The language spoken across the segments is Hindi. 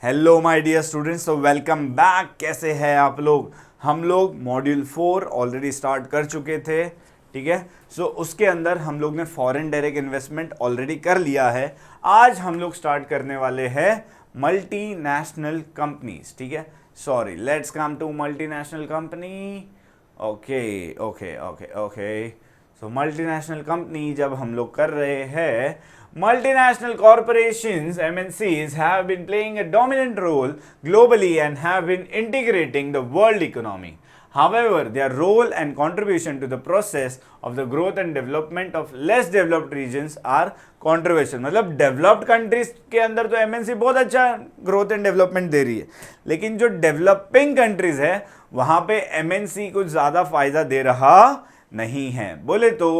हेलो माय डियर स्टूडेंट्स, तो वेलकम बैक। कैसे हैं आप लोग? हम लोग मॉड्यूल 4 ऑलरेडी स्टार्ट कर चुके थे, ठीक है। सो उसके अंदर हम लोग ने फॉरेन डायरेक्ट इन्वेस्टमेंट ऑलरेडी कर लिया है। आज हम लोग स्टार्ट करने वाले हैं मल्टीनेशनल कंपनीज, ठीक है। Sorry, let's come to multinational company. Okay okay okay okay. So multinational company जब हम लोग कर रहे हैं, multinational corporations MNCs have been playing a dominant role globally and have been integrating the world economy. However, their role and contribution to the process of the growth and development of less developed regions are controversial. मतलब डेवलप्ड कंट्रीज के अंदर तो MNC बहुत अच्छा ग्रोथ एंड डेवलपमेंट दे रही है, लेकिन जो डेवलपिंग कंट्रीज है वहां पे MNC कुछ ज्यादा फायदा दे रहा नहीं है। बोले तो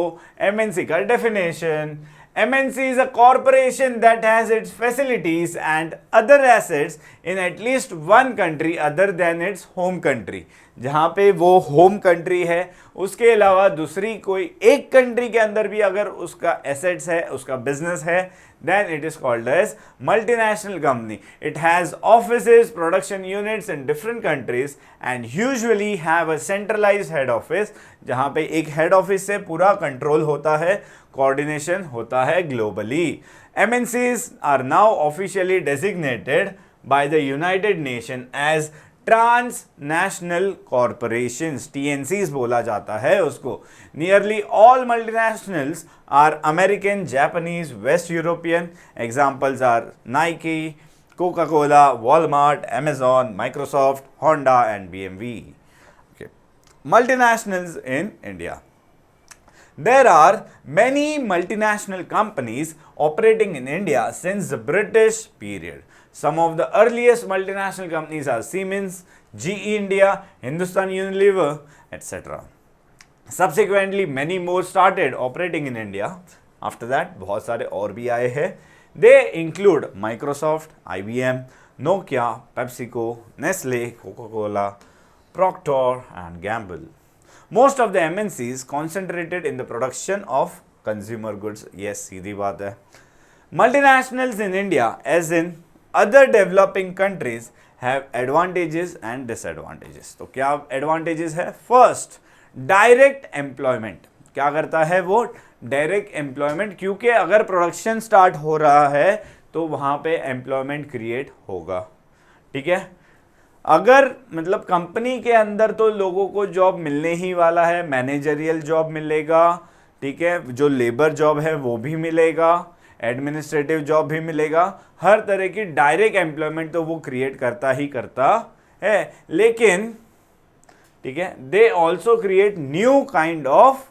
MNC का definition, MNC is a corporation that has its facilities and other assets in at least one country other than its home country. जहाँ पे वो होम कंट्री है, उसके अलावा दूसरी कोई एक कंट्री के अंदर भी अगर उसका एसेट्स है, उसका बिजनेस है, then it is called as multinational company. It has offices, production units in different countries and usually have a centralized head office, जहाँ पे एक हेड ऑफिस से पूरा कंट्रोल होता है, कोऑर्डिनेशन होता है globally. MNCs are now officially designated by the United Nations as transnational corporations, TNCs बोला जाता है उसको। Nearly all multinationals are American, Japanese, west European. Examples are Nike, Coca Cola, Walmart, Amazon, Microsoft, Honda and BMW. Okay. Multinationals in India. There are many multinational companies operating in India since the British period. Some of the earliest multinational companies are Siemens, GE India, Hindustan Unilever, etc. Subsequently, many more started operating in India. After that, बहुत सारे और भी आए हैं. They include Microsoft, IBM, Nokia, PepsiCo, Nestle, Coca-Cola, Procter and Gamble. Most of the MNCs concentrated in the production of consumer goods. Yes, सीधी बात है. Multinationals in India, as in other developing countries, have advantages and disadvantages. तो क्या advantages है? First, direct employment. क्या करता है वो? Direct employment, क्योंकि अगर प्रोडक्शन स्टार्ट हो रहा है तो वहां पे एम्प्लॉयमेंट क्रिएट होगा, ठीक है। अगर मतलब कंपनी के अंदर तो लोगों को जॉब मिलने ही वाला है, मैनेजरियल जॉब मिलेगा, ठीक है, जो लेबर जॉब है वो भी मिलेगा, एडमिनिस्ट्रेटिव जॉब भी मिलेगा, हर तरह की डायरेक्ट एम्प्लॉयमेंट तो वो क्रिएट करता ही करता है। लेकिन ठीक है, they also create new kind of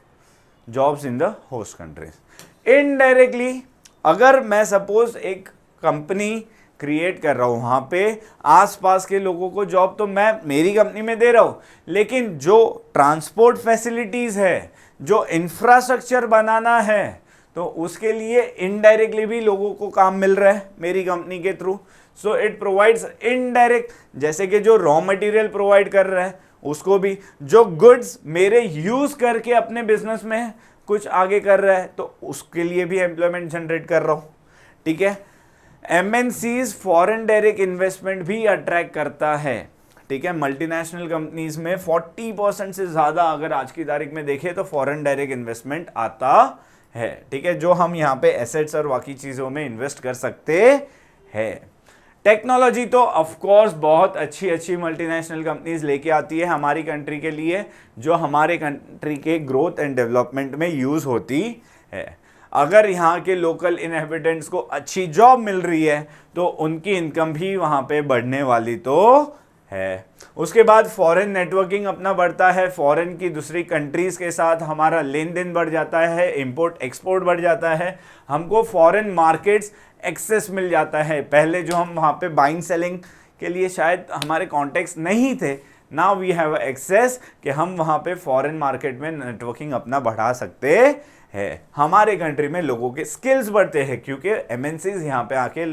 jobs in the host countries. Indirectly अगर मैं सपोज एक कंपनी क्रिएट कर रहा हूं, वहां पे आसपास के लोगों को जॉब तो मैं मेरी कंपनी में दे रहा हूं, लेकिन जो ट्रांसपोर्ट फैसिलिटीज है, जो इंफ्रास्ट्रक्चर बनाना है, तो उसके लिए इनडायरेक्टली भी लोगों को काम मिल रहा है मेरी कंपनी के through. So it provides indirect, जैसे कि जो रॉ मटेरियल प्रोवाइड कर रहा है उसको भी, जो गुड्स मेरे यूज करके अपने बिजनेस में कुछ आगे कर रहा है तो उसके लिए भी एम्प्लॉयमेंट जनरेट कर रहा हूं, ठीक है। MNCs फॉरेन डायरेक्ट इन्वेस्टमेंट भी अट्रैक्ट करता है, ठीक है। मल्टीनेशनल कंपनीज में 40% से ज्यादा अगर आज की तारीख में देखें तो फॉरेन डायरेक्ट इन्वेस्टमेंट आता है, ठीक है, जो हम यहाँ पे एसेट्स और बाकी चीजों में इन्वेस्ट कर सकते हैं। टेक्नोलॉजी तो ऑफ कोर्स बहुत अच्छी अच्छी मल्टीनेशनल कंपनीज लेके आती है हमारी कंट्री के लिए, जो हमारे कंट्री के ग्रोथ एंड डेवलपमेंट में यूज होती है। अगर यहाँ के लोकल इनहेबिटेंट्स को अच्छी जॉब मिल रही है तो उनकी इनकम भी वहाँ पे बढ़ने वाली तो है। उसके बाद फॉरेन नेटवर्किंग अपना बढ़ता है, फॉरेन की दूसरी कंट्रीज के साथ हमारा लेन देन बढ़ जाता है, इंपोर्ट एक्सपोर्ट बढ़ जाता है, हमको फॉरेन मार्केट्स एक्सेस मिल जाता है। पहले जो हम वहाँ पे बाइंग सेलिंग के लिए शायद हमारे कॉन्टेक्ट्स नहीं थे, नाउ वी हैव एक्सेस कि हम वहाँ पे फॉरेन मार्केट में नेटवर्किंग अपना बढ़ा सकते हैं। हमारे कंट्री में लोगों के स्किल्स बढ़ते हैं क्योंकि MNCs यहाँ पे आके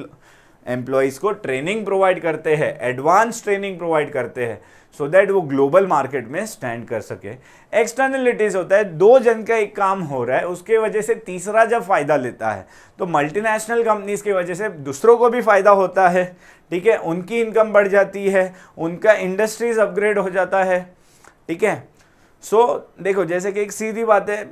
एम्प्लॉयज़ को ट्रेनिंग प्रोवाइड करते हैं, एडवांस ट्रेनिंग प्रोवाइड करते हैं, सो दैट वो ग्लोबल मार्केट में स्टैंड कर सके। एक्सटर्नलिटीज होता है, दो जन का एक काम हो रहा है, उसके वजह से तीसरा जब फायदा लेता है, तो मल्टीनेशनल कंपनीज की वजह से दूसरों को भी फायदा होता है, ठीक है, उनकी इनकम बढ़ जाती है, उनका इंडस्ट्रीज अपग्रेड हो जाता है, ठीक है। सो देखो, जैसे कि एक सीधी बात है,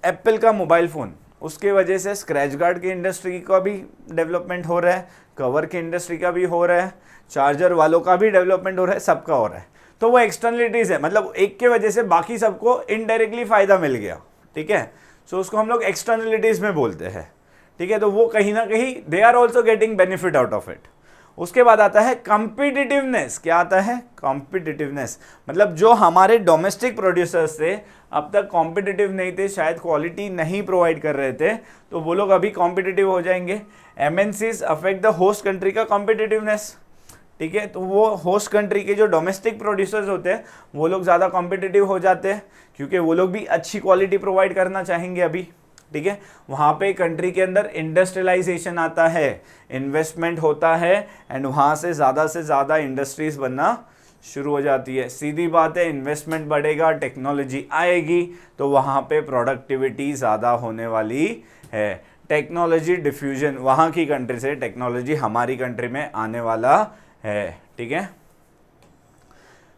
एप्पल का मोबाइल फ़ोन, उसके वजह से स्क्रैच गार्ड की इंडस्ट्री का भी डेवलपमेंट हो रहा है, कवर की इंडस्ट्री का भी हो रहा है, चार्जर वालों का भी डेवलपमेंट हो रहा है, सबका हो रहा है। तो वो एक्सटर्नलिटीज है, मतलब एक के वजह से बाकी सबको इनडायरेक्टली फायदा मिल गया, ठीक है। सो उसको हम लोग एक्सटर्नलिटीज में बोलते हैं, ठीक है। तो वो कहीं ना कहीं they are also getting benefit out of it. उसके बाद आता है कॉम्पिटिटिवनेस। क्या आता है? कॉम्पिटिटिवनेस, मतलब जो हमारे डोमेस्टिक प्रोड्यूसर्स थे, अब तक कॉम्पिटिटिव नहीं थे, शायद क्वालिटी नहीं प्रोवाइड कर रहे थे, तो वो लोग अभी कॉम्पिटिटिव हो जाएंगे। MNCs affect the host country का कॉम्पिटिटिवनेस, ठीक है। तो वो होस्ट कंट्री के जो डोमेस्टिक प्रोड्यूसर्स होते हैं वो लोग ज़्यादा कॉम्पिटिटिव हो जाते हैं, क्योंकि वो लोग भी अच्छी क्वालिटी प्रोवाइड करना चाहेंगे अभी, ठीक है। वहाँ पे कंट्री के अंदर इंडस्ट्रियलाइजेशन आता है, इन्वेस्टमेंट होता है, एंड वहाँ से ज़्यादा इंडस्ट्रीज बनना शुरू हो जाती है। सीधी बात है, इन्वेस्टमेंट बढ़ेगा, टेक्नोलॉजी आएगी, तो वहाँ पे प्रोडक्टिविटी ज़्यादा होने वाली है। टेक्नोलॉजी डिफ्यूजन, वहाँ की कंट्री से टेक्नोलॉजी हमारी कंट्री में आने वाला है, ठीक है।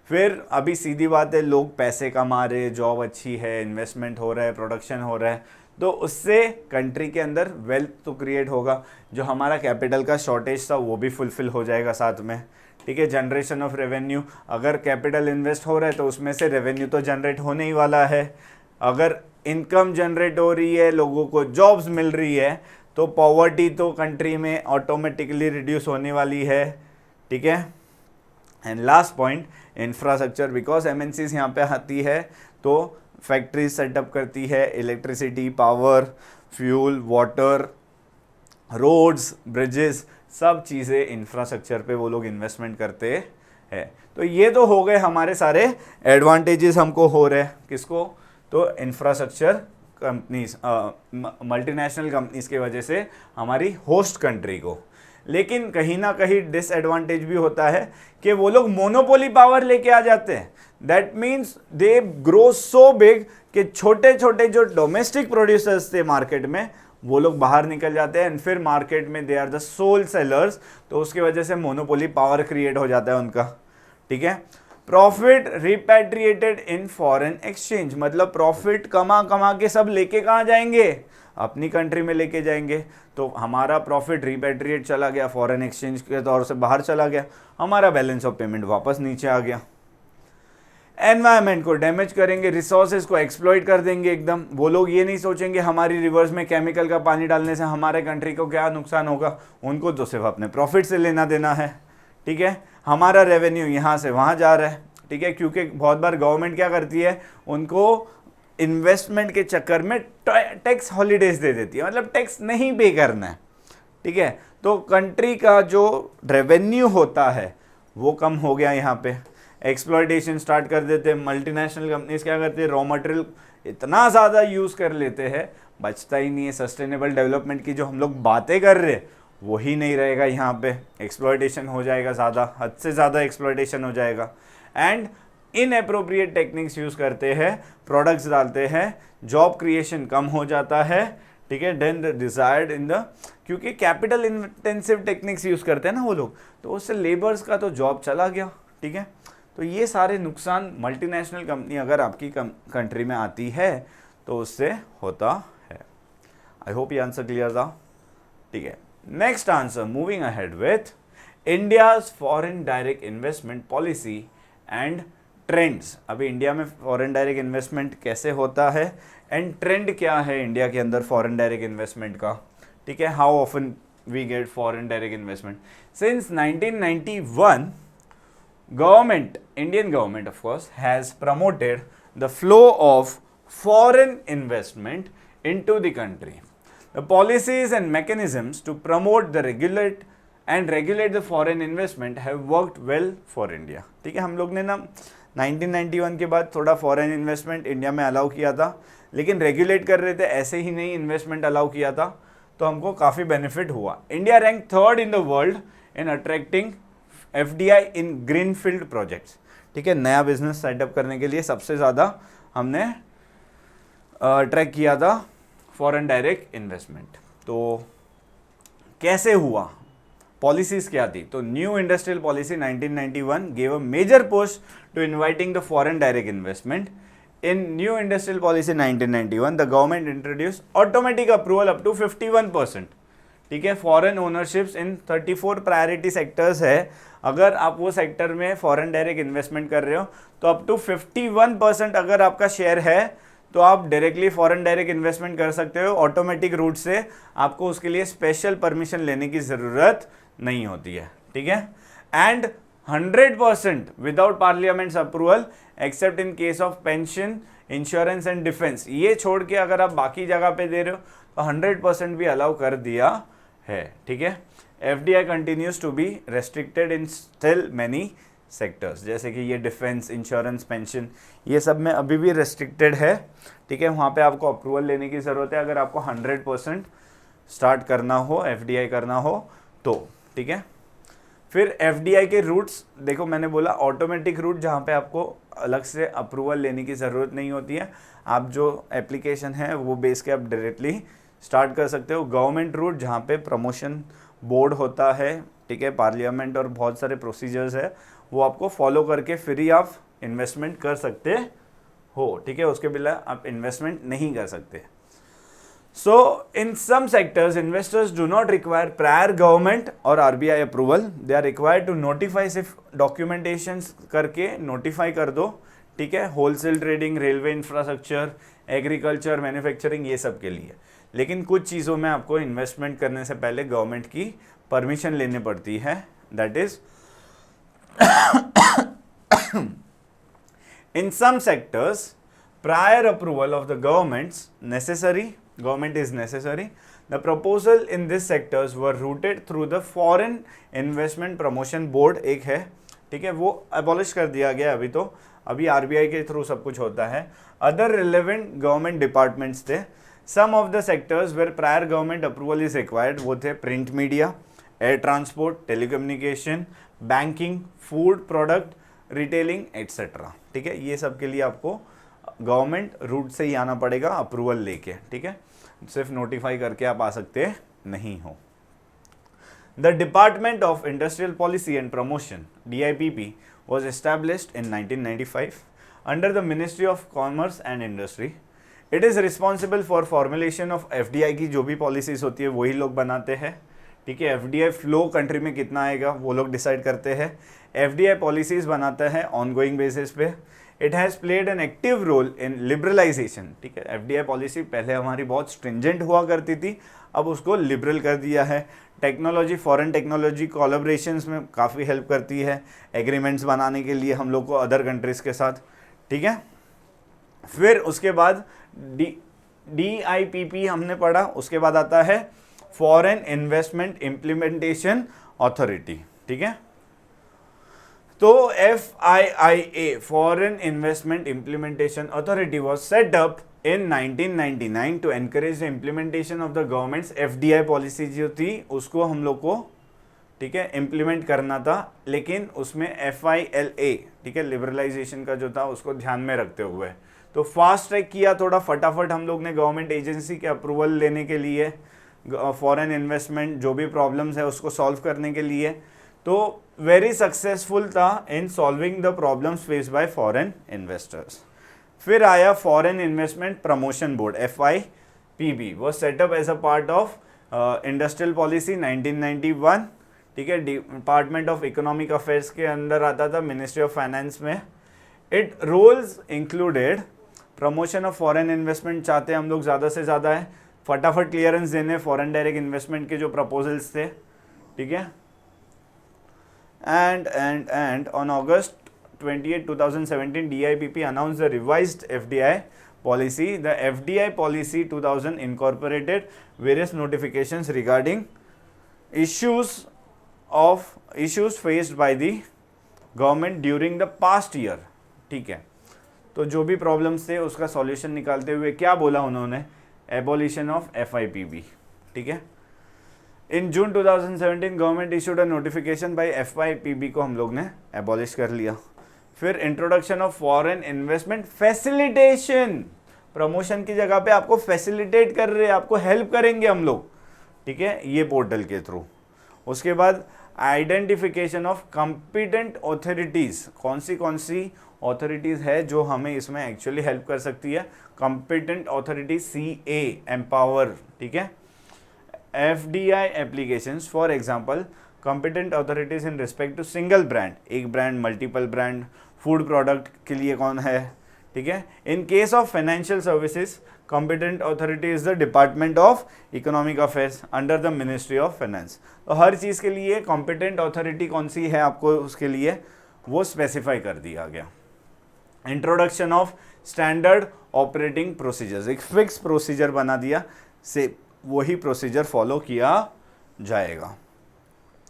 फिर अभी सीधी बात है, लोग पैसे कमा रहे, जॉब अच्छी है, इन्वेस्टमेंट हो रहा है, प्रोडक्शन हो रहा है, तो उससे कंट्री के अंदर वेल्थ तो क्रिएट होगा, जो हमारा कैपिटल का शॉर्टेज था वो भी फुलफिल हो जाएगा साथ में, ठीक है। जनरेशन ऑफ रेवेन्यू, अगर कैपिटल इन्वेस्ट हो रहा है तो उसमें से रेवेन्यू तो जनरेट होने ही वाला है। अगर इनकम जनरेट हो रही है, लोगों को जॉब्स मिल रही है, तो पॉवर्टी तो कंट्री में ऑटोमेटिकली रिड्यूस होने वाली है, ठीक है। And last point, infrastructure, because MNCs यहाँ पे आती है तो फैक्ट्री सेटअप करती है, electricity, power, fuel, water, roads, bridges, सब चीज़ें इंफ्रास्ट्रक्चर पे वो लोग इन्वेस्टमेंट करते हैं। तो ये तो हो गए हमारे सारे एडवांटेजेस हमको हो रहे हैं, किसको? तो इंफ्रास्ट्रक्चर कंपनीज, मल्टीनेशनल कंपनीज की वजह से हमारी होस्ट कंट्री को। लेकिन कहीं ना कहीं डिसएडवांटेज भी होता है कि वो लोग मोनोपोली पावर लेके आ जाते हैं। That means they grow so big कि छोटे छोटे जो डोमेस्टिक प्रोड्यूसर्स थे मार्केट में, वो लोग बाहर निकल जाते हैं, एंड फिर मार्केट में they are the sole sellers, तो उसकी वजह से मोनोपोली पावर क्रिएट हो जाता है उनका, ठीक है। प्रॉफिट रिपैट्रिएटेड इन फॉरेन एक्सचेंज, मतलब प्रॉफिट कमा कमा के सब लेके कहाँ जाएंगे? अपनी कंट्री में लेके जाएंगे। तो हमारा प्रॉफिट रिपैट्रिएट चला गया, फॉरेन एक्सचेंज के तौर से बाहर चला गया, हमारा बैलेंस ऑफ पेमेंट वापस नीचे आ गया। एनवायरनमेंट को डैमेज करेंगे, रिसोर्सेज को एक्सप्लॉइट कर देंगे एकदम। वो लोग ये नहीं सोचेंगे हमारी रिवर्स में केमिकल का पानी डालने से हमारे कंट्री को क्या नुकसान होगा, उनको तो सिर्फ अपने प्रॉफिट से लेना देना है, ठीक है। हमारा रेवेन्यू यहाँ से वहाँ जा रहा है, ठीक है, क्योंकि बहुत बार गवर्नमेंट क्या करती है, उनको इन्वेस्टमेंट के चक्कर में टैक्स हॉलीडेज दे देती है, मतलब टैक्स नहीं पे करना है, ठीक है। तो कंट्री का जो रेवेन्यू होता है वो कम हो गया, यहाँ पे एक्सप्लॉयटेशन स्टार्ट कर देते हैं। मल्टीनेशनल कंपनीज क्या करती है, रॉ मटेरियल इतना ज़्यादा यूज़ कर लेते हैं, बचता ही नहीं है। सस्टेनेबल डेवलपमेंट की जो हम लोग बातें कर रहे हैं वही नहीं रहेगा, यहाँ पे एक्सप्लॉयटेशन हो जाएगा ज़्यादा, हद से ज़्यादा एक्सप्लॉयटेशन हो जाएगा। एंड इनएप्रोप्रिएट टेक्निक्स यूज़ करते हैं, प्रोडक्ट्स डालते हैं, जॉब क्रिएशन कम हो जाता है, ठीक है। देन डिजायर्ड इन द, क्योंकि कैपिटल इंटेंसिव टेक्निक्स यूज़ करते हैं ना वो लोग, तो उससे लेबर्स का तो जॉब चला गया, ठीक है। तो ये सारे नुकसान मल्टीनेशनल कंपनी अगर आपकी कंट्री में आती है तो उससे होता है। आई होप ये आंसर क्लियर था, ठीक है। Next answer, moving ahead with India's foreign direct investment policy and trends. अभी इंडिया में फॉरेन डायरेक्ट इन्वेस्टमेंट कैसे होता है एंड ट्रेंड क्या है इंडिया के अंदर फॉरेन डायरेक्ट इन्वेस्टमेंट का, ठीक है। How often we get foreign direct investment since 1991, government, Indian government of course, has promoted the flow of foreign investment into the country. The policies and mechanisms to promote the regulate the foreign investment have worked well for India. ठीक है, हम लोग ने ना 1991 के बाद थोड़ा फॉरेन इन्वेस्टमेंट इंडिया में अलाउ किया था, लेकिन रेगुलेट कर रहे थे, ऐसे ही नहीं इन्वेस्टमेंट अलाउ किया था। तो हमको काफ़ी बेनिफिट हुआ। India rank third in the world in attracting FDI in greenfield projects. ठीक है, नया बिजनेस सेटअप करने के लिए सबसे ज़्यादा हमने अट्रैक्ट किया था फॉरेन डायरेक्ट इन्वेस्टमेंट। तो कैसे हुआ, पॉलिसीज क्या थी? तो new industrial policy 1991 gave a major push to inviting the foreign direct investment. In new industrial policy 1991, the government introduced automatic approval up to 51%। ठीक है, फॉरेन ओनरशिप्स इन 34 प्रायोरिटी सेक्टर्स है। अगर आप वो सेक्टर में फॉरेन डायरेक्ट इन्वेस्टमेंट कर रहे हो तो अप टू 51% अगर आपका शेयर है तो आप डायरेक्टली फॉरेन डायरेक्ट इन्वेस्टमेंट कर सकते हो ऑटोमेटिक रूट से। आपको उसके लिए स्पेशल परमिशन लेने की ज़रूरत नहीं होती है। ठीक है, and 100% without parliaments approval accept in case of pension, insurance and defence. ये छोड़ के अगर आप बाकी जगह पे दे रहे हो तो 100% भी अलाउ कर दिया है। ठीक है, FDI continues to be restricted in still many sectors, जैसे कि ये डिफेंस, इंश्योरेंस, पेंशन, ये सब में अभी भी रेस्ट्रिक्टेड है। ठीक है, वहाँ पे आपको अप्रूवल लेने की ज़रूरत है अगर आपको 100% स्टार्ट करना हो, एफडीआई करना हो तो। ठीक है, फिर एफडीआई के रूट्स देखो, मैंने बोला ऑटोमेटिक रूट जहाँ पे आपको अलग से अप्रूवल लेने की ज़रूरत नहीं होती है, आप जो एप्लीकेशन है वो बेस के आप डायरेक्टली स्टार्ट कर सकते हो। गवर्नमेंट रूट जहाँ पे प्रमोशन बोर्ड होता है, ठीक है, पार्लियामेंट और बहुत सारे प्रोसीजर्स है, वो आपको फॉलो करके फिर ही आप इन्वेस्टमेंट कर सकते हो। ठीक है, उसके बिना आप इन्वेस्टमेंट नहीं कर सकते। So, in some sectors, investors do not require prior government or RBI approval. They are required to notify, सिर्फ documentations करके notify कर दो। ठीक है, wholesale trading, railway infrastructure, agriculture, manufacturing, ये सब के लिए। लेकिन कुछ चीज़ों में आपको इन्वेस्टमेंट करने से पहले गवर्नमेंट की परमिशन लेनी पड़ती है। That is in some sectors, prior approval of the government is necessary. The proposal in these sectors were routed through the Foreign Investment Promotion Board, एक है। ठीक है, वो abolish कर दिया गया अभी, तो अभी RBI के थ्रू सब कुछ होता है। Other relevant government departments थे। Some of the sectors where prior government approval is required, वो थे print media, air transport, telecommunication, banking, food product, retailing, etc। ठीक है, ये सब के लिए आपको गवर्नमेंट रूट से ही आना पड़ेगा अप्रूवल लेके। ठीक है, सिर्फ नोटिफाई करके आप आ सकते नहीं हो। The department of industrial policy and promotion DIPP was established in 1995 under the Ministry of Commerce and Industry. It is responsible for formulation of FDI की जो भी पॉलिसीज होती है वही लोग बनाते हैं। ठीक है, FDI फ्लो कंट्री में कितना आएगा वो लोग डिसाइड करते हैं। FDI पॉलिसीज बनाता है ऑनगोइंग बेसिस पे। It has played an active role in liberalisation. ठीक है, एफडीआई पॉलिसी पहले हमारी बहुत स्ट्रिंजेंट हुआ करती थी, अब उसको लिबरल कर दिया है। टेक्नोलॉजी, फॉरेन टेक्नोलॉजी कोलैबोरेशंस में काफ़ी हेल्प करती है, एग्रीमेंट्स बनाने के लिए हम लोग को अदर कंट्रीज़ के साथ। ठीक है, फिर उसके बाद DIPP हमने पढ़ा, उसके बाद आता है फॉरेन इन्वेस्टमेंट इम्प्लीमेंटेशन अथॉरिटी। ठीक है, तो FIIA foreign investment implementation authority was set up in 1999 to encourage the implementation of the government's FDI policy जो थी उसको हम लोग को, ठीक है, इम्प्लीमेंट करना था। लेकिन उसमें FILA, ठीक है, लिबरलाइजेशन का जो था उसको ध्यान में रखते हुए तो फास्ट ट्रैक किया थोड़ा, फटाफट हम लोग ने गवर्नमेंट एजेंसी के अप्रूवल लेने के लिए, फॉरेन इन्वेस्टमेंट जो भी प्रॉब्लम्स है उसको सॉल्व करने के लिए, तो वेरी सक्सेसफुल था in solving the problems faced by foreign investors. फिर आया foreign investment promotion board FIPB, वो set up as a part of industrial policy 1991। ठीक है, डिपार्टमेंट ऑफ इकोनॉमिक अफेयर्स के अंदर आता था, मिनिस्ट्री ऑफ फाइनेंस में। It roles included promotion of foreign investment, चाहते हैं हम लोग ज़्यादा से ज़्यादा है, फटाफट क्लियरेंस देने फॉरेन डायरेक्ट इन्वेस्टमेंट के जो प्रपोजल्स थे। ठीक है, and on August 28, 2017, DIPP announced the revised FDI policy. The FDI policy 2000 incorporated various notifications regarding issues faced by the government during the past year. ठीक है, तो जो भी प्रॉब्लम्स थे उसका सॉल्यूशन निकालते हुए क्या बोला उन्होंने, एबोलिशन ऑफ FIPB। ठीक है। इन जून 2017 government issued a notification by FYPB को हम लोग ने एबॉलिश कर लिया। फिर introduction of foreign investment facilitation, promotion की जगह पे आपको फैसिलिटेट कर रहे हैं, आपको हेल्प करेंगे हम लोग, ठीक है, ये पोर्टल के थ्रू। उसके बाद आइडेंटिफिकेशन ऑफ कॉम्पिटेंट ऑथोरिटीज, कौन सी ऑथोरिटीज है जो हमें इसमें एक्चुअली हेल्प कर सकती है, कॉम्पिटेंट ऑथोरिटी CA एम्पावर, ठीक है। FDI applications, for example competent authorities in respect to single brand, एक brand, multiple brand, food product के लिए कौन है, ठीक है। In case of financial services competent authority is the department of economic affairs under the ministry of finance. तो हर चीज़ के लिए कॉम्पिटेंट अथॉरिटी कौन सी है आपको उसके लिए वो स्पेसिफाई कर दिया गया। Introduction of standard operating procedures, एक फिक्स प्रोसीजर बना दिया, से वही प्रोसीजर फॉलो किया जाएगा।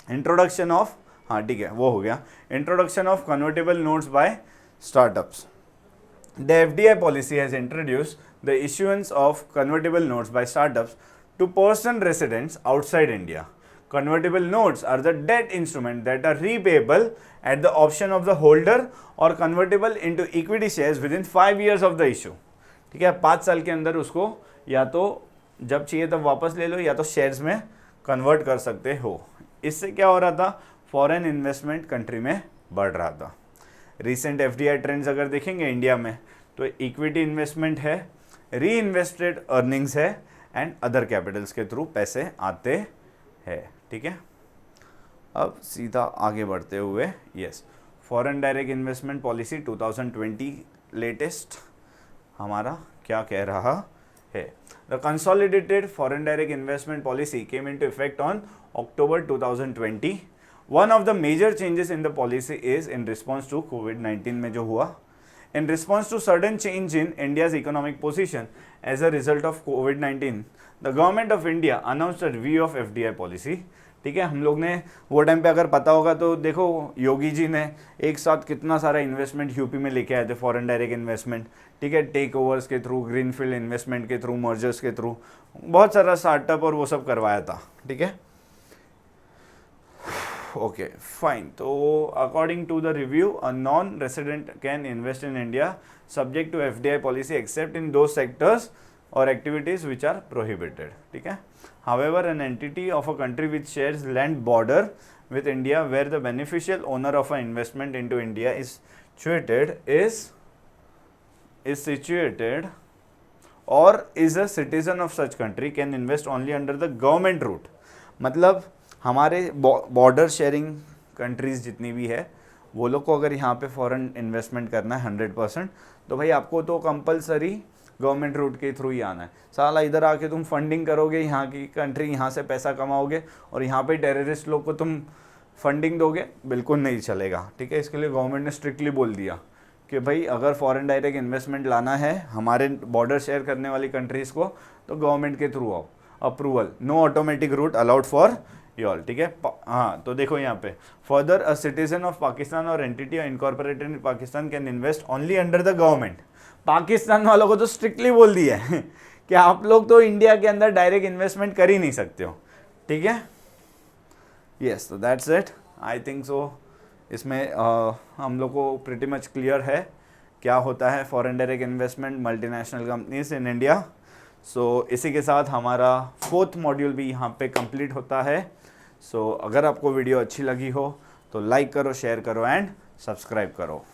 इंट्रोडक्शन ऑफ, हाँ ठीक है वो हो गया। Introduction of convertible notes by startups. The FDI policy has introduced the issuance of convertible notes by startups to person residents outside India. Convertible notes are the debt instrument that are repayable at the option of the holder or convertible into equity shares within 5 years of the issue. ठीक है, 5 साल के अंदर उसको या तो जब चाहिए तब वापस ले लो या तो शेयर्स में कन्वर्ट कर सकते हो। इससे क्या हो रहा था, फॉरेन इन्वेस्टमेंट कंट्री में बढ़ रहा था। रिसेंट FDI ट्रेंड्स अगर देखेंगे इंडिया में तो इक्विटी इन्वेस्टमेंट है, री इन्वेस्टेड अर्निंग्स है एंड अदर कैपिटल्स के थ्रू पैसे आते हैं, ठीक है। अब सीधा आगे बढ़ते हुए, yes, foreign direct investment policy 2020 latest हमारा क्या कह रहा है। The consolidated foreign direct investment policy came into effect on October 2020। One of the major changes in the policy is in response to COVID-19 में जो हुआ, in response to sudden change in India's economic position as a result of COVID-19, the government of India announced a review of FDI policy। ठीक है, हम लोग ने वो टाइम पे अगर पता होगा तो देखो योगी जी ने एक साथ कितना सारा इन्वेस्टमेंट यूपी में लेके आए थे, फॉरेन डायरेक्ट इन्वेस्टमेंट, ठीक है, टेक ओवर्स के थ्रू, ग्रीनफील्ड इन्वेस्टमेंट के थ्रू, मर्जर्स के थ्रू, बहुत सारा स्टार्टअप और वो सब करवाया था, ठीक है। Okay, fine. So, according to the review, a non-resident can invest in India subject to FDI policy except in those sectors or activities which are prohibited. ठीक है. However, an entity of a country which shares land border with India where the beneficial owner of an investment into India is situated or is a citizen of such country can invest only under the government route. मतलब हमारे बॉर्डर शेयरिंग कंट्रीज़ जितनी भी है वो लोग को अगर यहाँ पे फॉरेन इन्वेस्टमेंट करना है 100%, तो भाई आपको तो कंपलसरी गवर्नमेंट रूट के थ्रू ही आना है। साला इधर आके तुम फंडिंग करोगे, यहाँ की कंट्री, यहाँ से पैसा कमाओगे और यहाँ पे टेररिस्ट लोग को तुम फंडिंग दोगे, बिल्कुल नहीं चलेगा, ठीक है। इसके लिए गवर्नमेंट ने स्ट्रिक्टली बोल दिया कि भाई अगर फॉरेन डायरेक्ट इन्वेस्टमेंट लाना है हमारे बॉर्डर शेयर करने वाली कंट्रीज़ को तो गवर्नमेंट के थ्रू आओ, approval, no automatic route allowed for your, ठीक है। हाँ, तो देखो यहाँ पे further a citizen of Pakistan और entity incorporated in Pakistan can invest only under the government. Pakistan वालों को तो स्ट्रिक्टली बोल दिया है कि आप लोग तो इंडिया के अंदर डायरेक्ट इन्वेस्टमेंट कर ही नहीं सकते हो, ठीक है। यस, तो that's it, I think so. इसमें हम लोग को प्रिटी मच क्लियर है क्या होता है foreign direct investment, multinational companies in India. So इसी के साथ हमारा 4th मॉड्यूल भी यहाँ पे कंप्लीट होता है। सो अगर आपको वीडियो अच्छी लगी हो तो लाइक करो, शेयर करो एंड सब्सक्राइब करो।